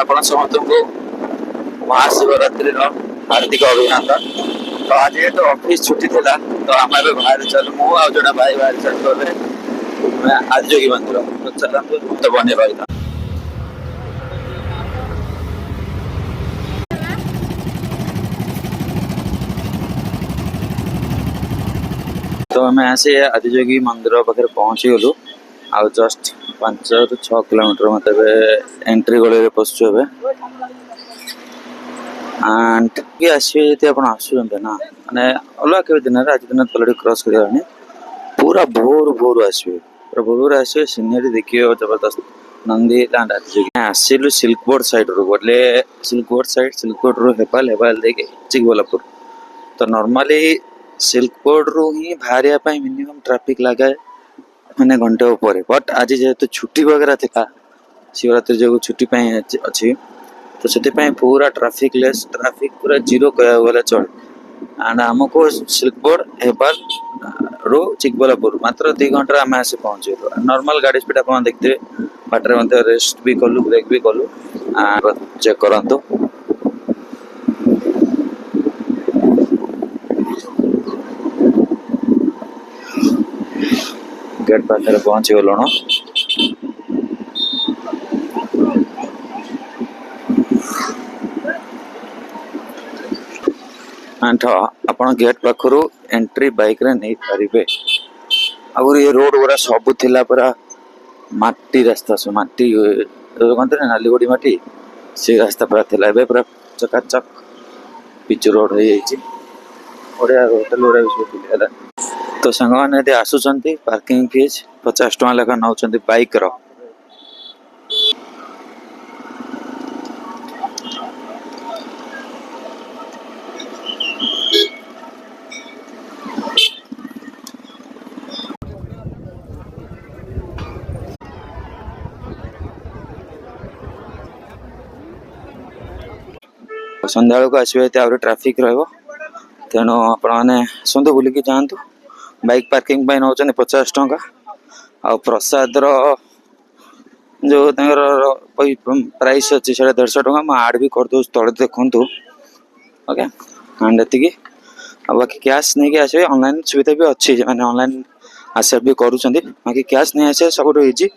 ଆପଣ ସମସ୍ତଙ୍କୁ महाशिवरात्रि हार्दिक अभिनंदन। तो आज तो ऑफिस छुट्टी थी तो आम ए बाहर चलू मु आ जो भाई बाहर चलू आदियोगी मंदिर तो चलते तो बने रहा। तो आम आसी आदियोगी मंदिर पाखे पहुँची गलु आ जस्ट 5 ରୁ 6 किलोमीटर मत एंट्री गली पशु एंड ये आसवे आप आसुँच ना माने अलग के दिन आज दिन ऑलरेडी क्रॉस कर पूरा भोर भोर आसवे पूरा भोर आसवे सीनरी देखिए जबरदस्त नंदी लैंड आसिलु सिल्क बोर्ड साइड रू बोले सिल्क बोर्ड रू हेपाल हेपाल देखिए चिकबल्लापुर तो नॉर्मली सिल्क बोर्ड रू ही बाहरिया मिनिमम ट्रैफिक लगे मैंने घंटे ऊपर बट आज जेहेतु छुट्टी वगैरह था शिवरात्रि जो छुट्टी अच्छी तो से पूरा ट्रैफिक पूरा जीरो कह गला चले एंड आमको सिल्क बोर्ड हेपाल रू चिकबल्लापुर मात्र 2 घंटा आम आसी पहुँचे नॉर्मल गाड़ी स्पीड आप देखते बाटर रेस्ट भी कलु ब्रेक भी कलु चेक करंतु गेट पाखे पहुँची गलुण आप गेट पाखु एंट्री बाइक रे नहीं पारे आगुरी ये रोड गुरा सब थिला पूरा माटी रास्ता सब माटी कहते नाली गोड़ी माटी से रास्ता पूरा थिला पूरा चकाचक पिच रोड हो बढ़िया होटेल गुड़ा भी सब है। तो सांग मैंने आसुंच पार्किंग फीस 50 टका लेखा नौ बाइक रो संध्या को आसवे ट्राफिक रेणु आपने बुलिकी जातु बाइक पार्किंग नौ 50 टका आ प्रसाद जो प्राइस अच्छी से 150 टका मैं आड भी करदे तले देखु ओके एंड ये बाकी कैश नहीं कि आसवे ऑनलाइन सुविधा भी अच्छी मैंने ऑनलाइन एक्सेप्ट भी करूँ बाकी कैश नहीं आसे सब इजी